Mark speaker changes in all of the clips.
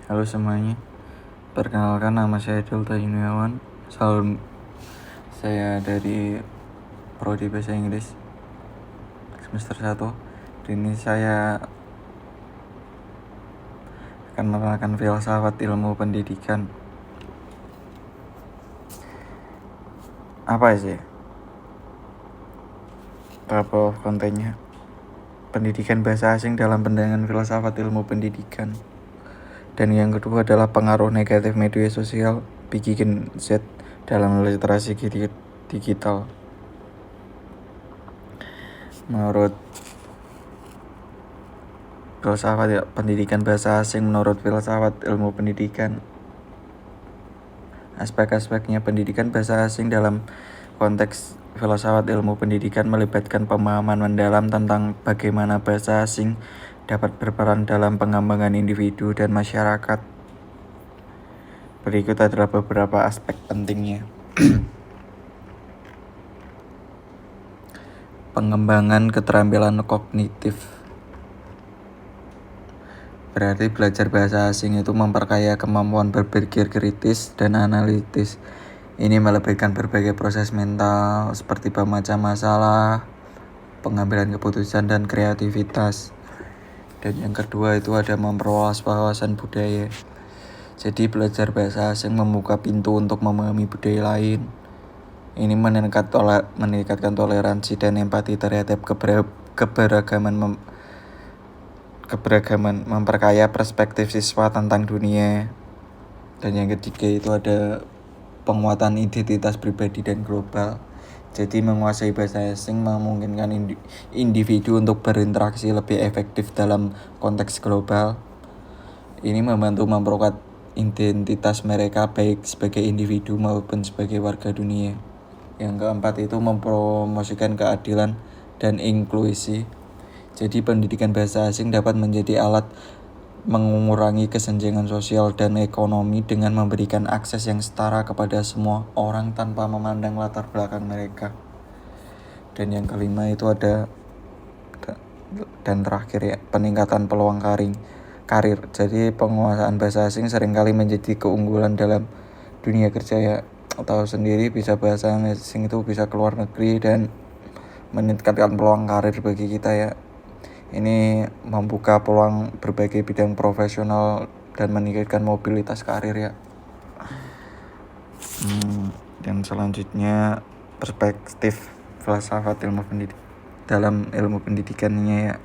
Speaker 1: Halo semuanya, perkenalkan nama saya Delta Yuniawan. Saya dari Prodi Bahasa Inggris semester 1. Ini saya akan menerangkan filsafat ilmu pendidikan. Apa sih? Apa kontennya? Pendidikan bahasa asing dalam pandangan filsafat ilmu pendidikan. Dan yang kedua adalah pengaruh negatif media sosial bikin Z dalam literasi digital. Menurut filsafat pendidikan bahasa asing, menurut filsafat ilmu pendidikan, aspek-aspeknya pendidikan bahasa asing dalam konteks filsafat ilmu pendidikan melibatkan pemahaman mendalam tentang bagaimana bahasa asing dapat berperan dalam pengembangan individu dan masyarakat. Berikut adalah beberapa aspek pentingnya. Pengembangan keterampilan kognitif. Berarti belajar bahasa asing itu memperkaya kemampuan berpikir kritis dan analitis. Ini melibatkan berbagai proses mental seperti membaca masalah, pengambilan keputusan, dan kreativitas. Dan yang kedua itu ada memperluas wawasan budaya. Jadi belajar bahasa asing membuka pintu untuk memahami budaya lain. Ini meningkatkan toleransi dan empati terhadap keberagaman, memperkaya perspektif siswa tentang dunia. Dan yang ketiga itu ada penguatan identitas pribadi dan global. Jadi menguasai bahasa asing memungkinkan individu untuk berinteraksi lebih efektif dalam konteks global. Ini membantu memperkuat identitas mereka baik sebagai individu maupun sebagai warga dunia. Yang keempat itu mempromosikan keadilan dan inklusi. Jadi pendidikan bahasa asing dapat menjadi alat mengurangi kesenjangan sosial dan ekonomi dengan memberikan akses yang setara kepada semua orang tanpa memandang latar belakang mereka. Dan yang kelima itu ada, dan terakhir ya, peningkatan peluang karir. Jadi penguasaan bahasa asing seringkali menjadi keunggulan dalam dunia kerja ya. Tahu sendiri bisa bahasa asing itu bisa keluar negeri dan meningkatkan peluang karir bagi kita ya. Ini membuka peluang berbagai bidang profesional dan meningkatkan mobilitas karir ya. Dan selanjutnya perspektif filsafat dalam ilmu pendidikannya ya.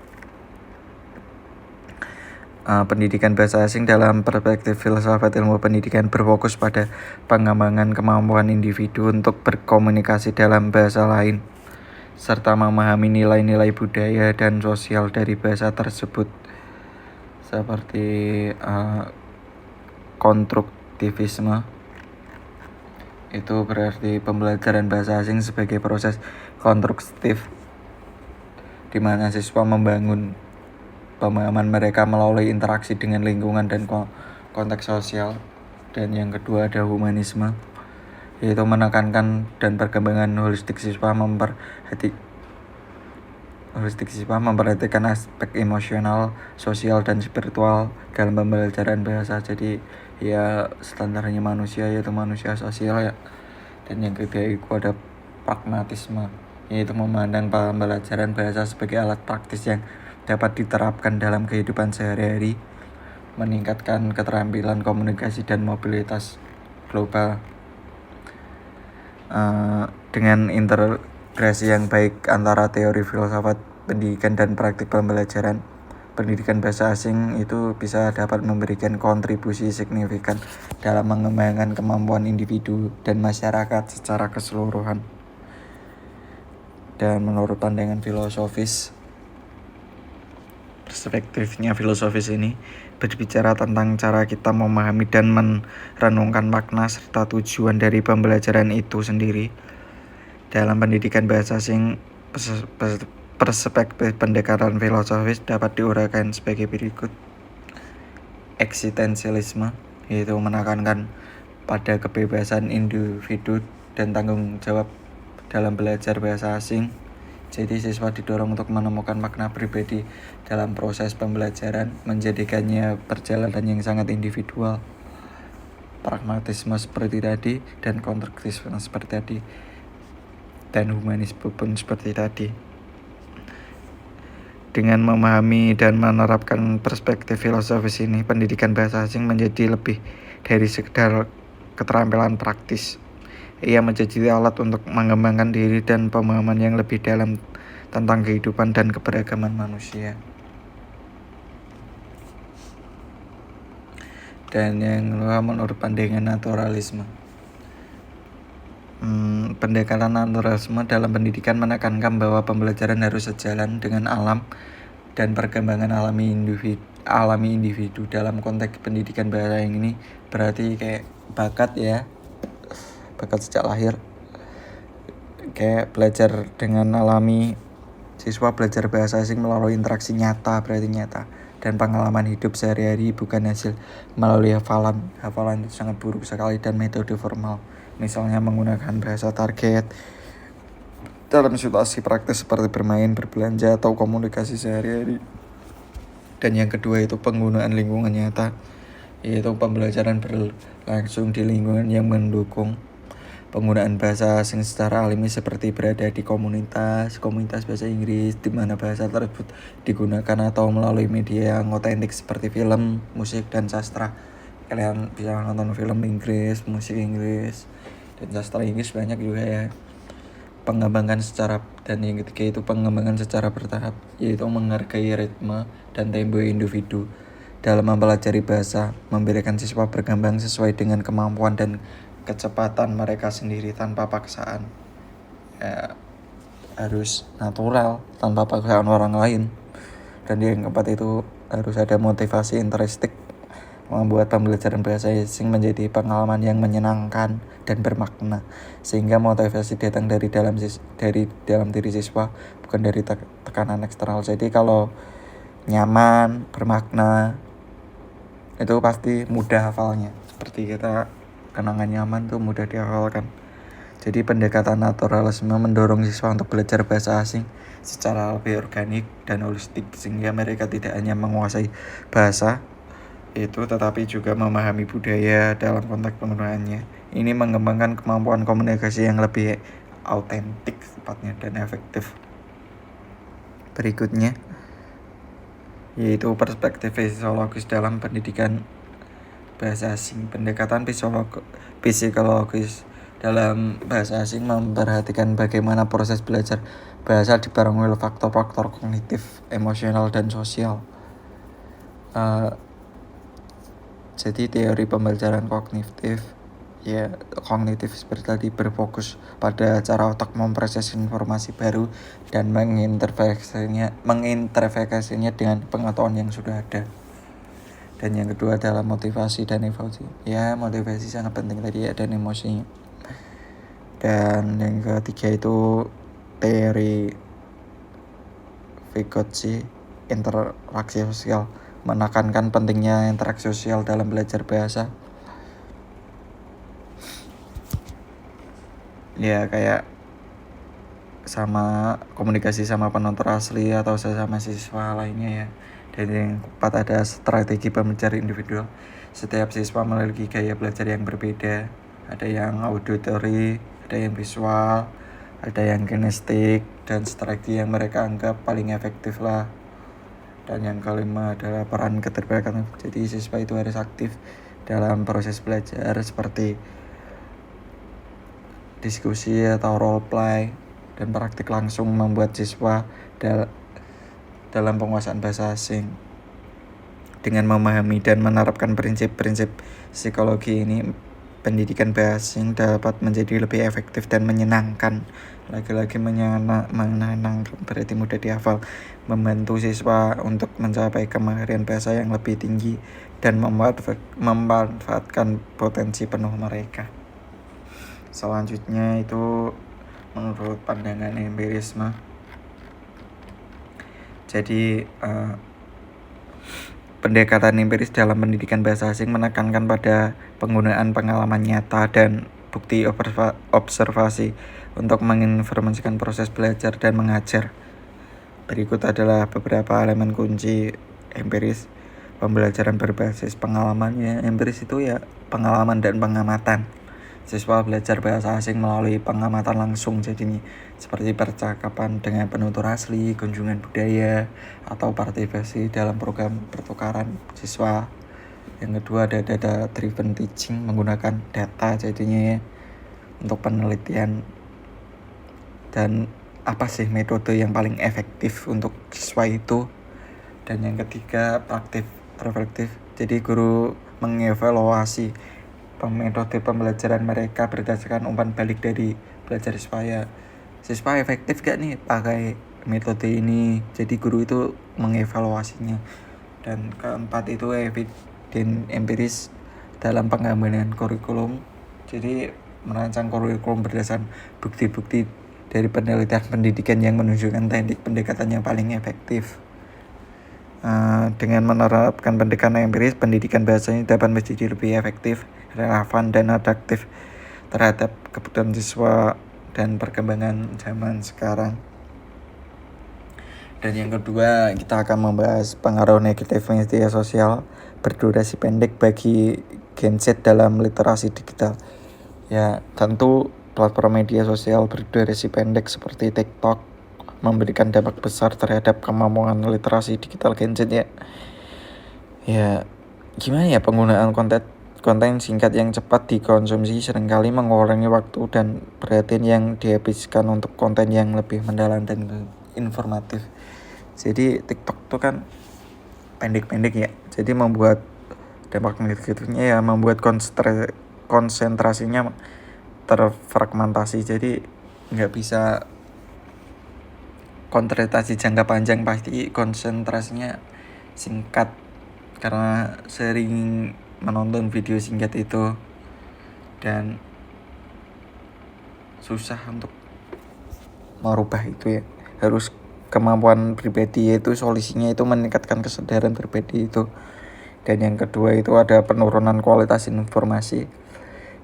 Speaker 1: Pendidikan bahasa asing dalam perspektif filsafat ilmu pendidikan berfokus pada pengembangan kemampuan individu untuk berkomunikasi dalam bahasa lain serta memahami nilai-nilai budaya dan sosial dari bahasa tersebut, seperti konstruktivisme. Itu berarti pembelajaran bahasa asing sebagai proses konstruktif di mana siswa membangun pemahaman mereka melalui interaksi dengan lingkungan dan konteks sosial. Dan yang kedua ada humanisme, yaitu menekankan dan perkembangan holistik siswa memperhatikan aspek emosional, sosial, dan spiritual dalam pembelajaran bahasa. Jadi ya standarnya manusia yaitu manusia sosial ya. Dan yang ketiga itu ada pragmatisme, yaitu memandang pembelajaran bahasa sebagai alat praktis yang dapat diterapkan dalam kehidupan sehari-hari, meningkatkan keterampilan komunikasi dan mobilitas global. Dengan integrasi yang baik antara teori filsafat pendidikan dan praktik pembelajaran, pendidikan bahasa asing itu bisa dapat memberikan kontribusi signifikan dalam mengembangkan kemampuan individu dan masyarakat secara keseluruhan. Dan menurut pandangan filosofis, perspektifnya filosofis ini berbicara tentang cara kita memahami dan merenungkan makna serta tujuan dari pembelajaran itu sendiri. Dalam pendidikan bahasa asing, perspektif pendekatan filosofis dapat diuraikan sebagai berikut. Eksistensialisme, yaitu menekankan pada kebebasan individu dan tanggung jawab dalam belajar bahasa asing. Jadi siswa didorong untuk menemukan makna pribadi dalam proses pembelajaran, menjadikannya perjalanan yang sangat individual. Pragmatisme seperti tadi, dan konstruktivisme seperti tadi, dan humanisme pun seperti tadi. Dengan memahami dan menerapkan perspektif filosofis ini, pendidikan bahasa asing menjadi lebih dari sekedar keterampilan praktis. Ia menjadi alat untuk mengembangkan diri dan pemahaman yang lebih dalam tentang kehidupan dan keberagaman manusia. Dan yang kedua, menurut pandangan naturalisme. Pendekatan naturalisme dalam pendidikan menekankan bahwa pembelajaran harus sejalan dengan alam dan perkembangan alami individu. Dalam konteks pendidikan bahasa yang ini berarti kayak bakat sejak lahir, kayak belajar dengan alami. Siswa belajar bahasa asing melalui interaksi nyata, berarti nyata, dan pengalaman hidup sehari-hari, bukan hasil melalui hafalan. Hafalan itu sangat buruk sekali dan metode formal, misalnya menggunakan bahasa target dalam situasi praktis seperti bermain, berbelanja, atau komunikasi sehari-hari. Dan yang kedua itu penggunaan lingkungan nyata, yaitu pembelajaran berlangsung di lingkungan yang mendukung penggunaan bahasa asing secara alami, seperti berada di komunitas bahasa Inggris di mana bahasa tersebut digunakan, atau melalui media yang otentik seperti film, musik, dan sastra. Kalian bisa nonton film Inggris, musik Inggris, dan sastra Inggris banyak juga ya. Pengembangan secara, dan yang ketiga itu pengembangan secara bertahap, yaitu menghargai ritme dan tempo individu dalam mempelajari bahasa, memberikan siswa berkembang sesuai dengan kemampuan dan kecepatan mereka sendiri tanpa paksaan. Harus natural tanpa paksaan orang lain. Dan yang keempat itu harus ada motivasi intrinsik, membuat pembelajaran bahasa asing menjadi pengalaman yang menyenangkan dan bermakna, sehingga motivasi datang dari dalam diri siswa, bukan dari tekanan eksternal. Jadi kalau nyaman, bermakna, itu pasti mudah hafalnya. Seperti kita kenangan nyaman tuh mudah dihafalkan. Jadi pendekatan naturalisme mendorong siswa untuk belajar bahasa asing secara lebih organik dan holistik, sehingga mereka tidak hanya menguasai bahasa itu, tetapi juga memahami budaya dalam konteks penggunaannya. Ini mengembangkan kemampuan komunikasi yang lebih autentik tepatnya dan efektif. Berikutnya yaitu perspektif fisiologis dalam pendidikan bahasa asing. Pendekatan psikologis dalam bahasa asing memperhatikan bagaimana proses belajar bahasa dipengaruhi oleh faktor-faktor kognitif, emosional, dan sosial. Jadi teori pembelajaran kognitif seperti tadi berfokus pada cara otak memproses informasi baru dan menginterpretasinya dengan pengetahuan yang sudah ada. Dan yang kedua adalah motivasi dan emosi. Motivasi sangat penting tadi dan emosinya. Dan yang ketiga itu teori Vygotsky, interaksi sosial, menekankan pentingnya interaksi sosial dalam belajar bahasa. Kayak sama komunikasi sama penonton asli atau sesama siswa lainnya ya. Dan yang keempat ada strategi pembelajaran individual. Setiap siswa memiliki gaya belajar yang berbeda. Ada yang auditory, ada yang visual, ada yang kinestik, dan strategi yang mereka anggap paling efektif lah. Dan yang kelima adalah peran keterlibatan. Jadi siswa itu harus aktif dalam proses belajar seperti diskusi atau role play dan praktik langsung, membuat siswa dalam penguasaan bahasa asing. Dengan memahami dan menerapkan prinsip-prinsip psikologi ini, pendidikan bahasa asing dapat menjadi lebih efektif dan menyenangkan. Lagi-lagi menyenangkan berarti mudah dihafal, membantu siswa untuk mencapai kemahiran bahasa yang lebih tinggi dan memanfaatkan potensi penuh mereka. Selanjutnya itu menurut pandangan empirisme. Jadi pendekatan empiris dalam pendidikan bahasa asing menekankan pada penggunaan pengalaman nyata dan bukti observasi untuk menginformasikan proses belajar dan mengajar. Berikut adalah beberapa elemen kunci empiris pembelajaran berbasis pengalaman. Ya, empiris itu ya pengalaman dan pengamatan. Siswa belajar bahasa asing melalui pengamatan langsung, jadi seperti percakapan dengan penutur asli, kunjungan budaya, atau partisipasi dalam program pertukaran siswa. Yang kedua ada data driven teaching, menggunakan data jadinya ya untuk penelitian. Dan apa sih metode yang paling efektif untuk siswa itu. Dan yang ketiga praktif reflektif, jadi guru mengevaluasi metode pembelajaran mereka berdasarkan umpan balik dari belajar siswa efektif gak nih pakai metode ini, jadi guru itu mengevaluasinya. Dan keempat itu eviden empiris dalam pengembangan kurikulum, jadi merancang kurikulum berdasarkan bukti-bukti dari penelitian pendidikan yang menunjukkan teknik pendekatan yang paling efektif. Dengan menerapkan pendekatan empiris, pendidikan bahasanya dapat menjadi lebih efektif, relevan, dan adaptif terhadap kebutuhan siswa dan perkembangan zaman sekarang. Dan yang kedua, kita akan membahas pengaruh negatif media sosial berdurasi pendek bagi Gen Z dalam literasi digital. Ya, tentu platform media sosial berdurasi pendek seperti TikTok memberikan dampak besar terhadap kemampuan literasi digital Gen Z ya. Ya, gimana ya, penggunaan konten singkat yang cepat dikonsumsi seringkali mengurangi waktu dan perhatian yang dihabiskan untuk konten yang lebih mendalam dan informatif. Jadi TikTok tuh kan pendek-pendek ya. Jadi membuat dampak negatifnya ya membuat konsentrasinya terfragmentasi. Jadi nggak bisa konsentrasi jangka panjang, pasti konsentrasinya singkat karena sering menonton video singkat itu. Dan susah untuk merubah itu ya, harus kemampuan pribadi, yaitu solusinya itu meningkatkan kesadaran pribadi itu. Dan yang kedua itu ada penurunan kualitas informasi.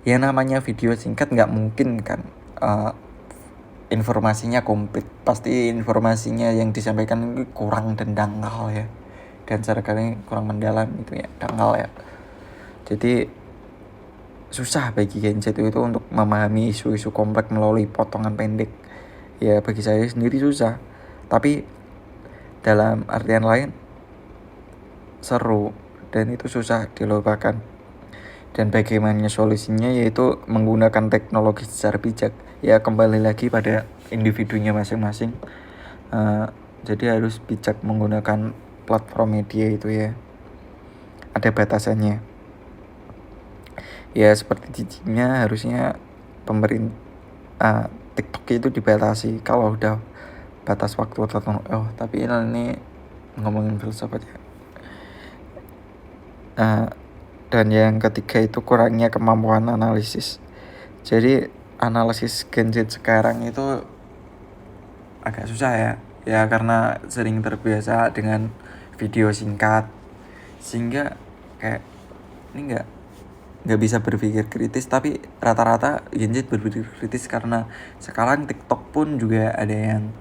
Speaker 1: Ya namanya video singkat nggak mungkin kan informasinya komplit, pasti informasinya yang disampaikan kurang dan dangkal ya, dan seringkali kurang mendalam itu ya, dangkal ya. Jadi susah bagi Gen Z itu untuk memahami isu-isu kompleks melalui potongan pendek. Ya bagi saya sendiri susah, tapi dalam artian lain seru dan itu susah dilupakan. Dan bagaimana solusinya, yaitu menggunakan teknologi secara bijak. Ya kembali lagi pada individunya masing-masing. Jadi harus bijak menggunakan platform media itu ya, ada batasannya. Ya seperti jijinya harusnya TikTok itu dibatasi kalau udah batas waktu tertentu. Tapi ini ngomongin filsafat ya. Dan yang ketiga itu kurangnya kemampuan analisis. Jadi analisis Gen Z sekarang itu agak susah ya. Ya karena sering terbiasa dengan video singkat, sehingga kayak ini nggak bisa berpikir kritis. Tapi rata-rata Gen Z berpikir kritis karena sekarang TikTok pun juga ada yang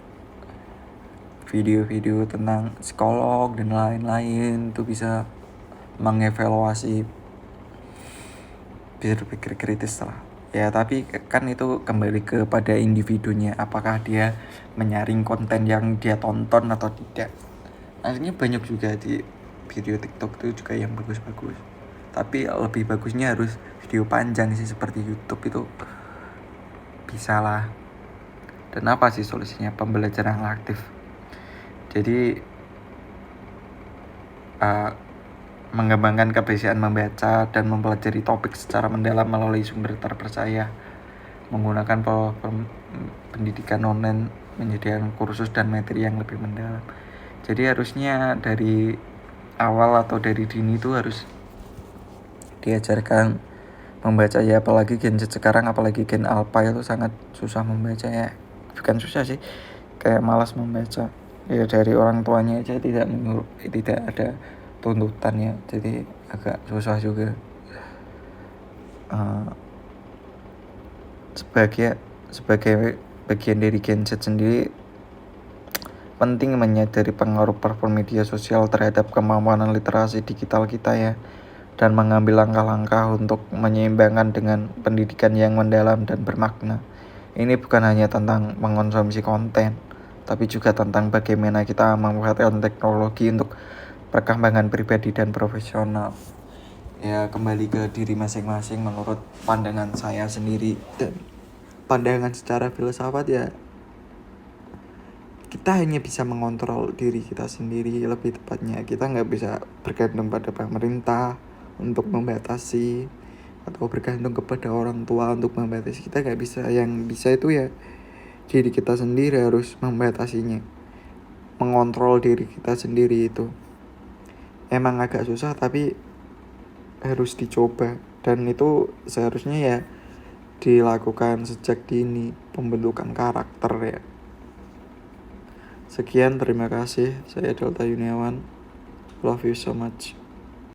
Speaker 1: video-video tentang psikolog dan lain-lain, itu bisa mengevaluasi, bisa berpikir kritis lah ya. Tapi kan itu kembali kepada individunya, apakah dia menyaring konten yang dia tonton atau tidak. Akhirnya banyak juga di video TikTok itu juga yang bagus-bagus, tapi lebih bagusnya harus video panjang sih, seperti YouTube itu bisa lah. Dan apa sih solusinya? Pembelajaran aktif. Jadi mengembangkan kebiasaan membaca dan mempelajari topik secara mendalam melalui sumber terpercaya, menggunakan pendidikan online, menyediakan kursus dan materi yang lebih mendalam. Jadi harusnya dari awal atau dari dini itu harus diajarkan membaca ya, apalagi Gen Z sekarang, apalagi Gen Alpha itu sangat susah membaca ya. Bukan susah sih, kayak malas membaca ya. Dari orang tuanya aja tidak ada tuntutannya, jadi agak susah juga. Sebagai sebagai bagian dari Gen Z sendiri penting menyadari pengaruh platform media sosial terhadap kemampuan literasi digital kita ya, dan mengambil langkah-langkah untuk menyeimbangkan dengan pendidikan yang mendalam dan bermakna. Ini bukan hanya tentang mengonsumsi konten, tapi juga tentang bagaimana kita memanfaatkan teknologi untuk perkembangan pribadi dan profesional. Ya, kembali ke diri masing-masing menurut pandangan saya sendiri, dan pandangan secara filsafat ya, kita hanya bisa mengontrol diri kita sendiri. Lebih tepatnya kita nggak bisa bergantung pada pemerintah untuk membatasi, atau bergantung kepada orang tua untuk membatasi. Kita nggak bisa. Yang bisa itu ya diri kita sendiri harus membatasinya, mengontrol diri kita sendiri. Itu emang agak susah tapi harus dicoba, dan itu seharusnya ya dilakukan sejak dini, pembentukan karakter ya. Sekian, terima kasih. Saya Delta Yuniawan. Love you so much.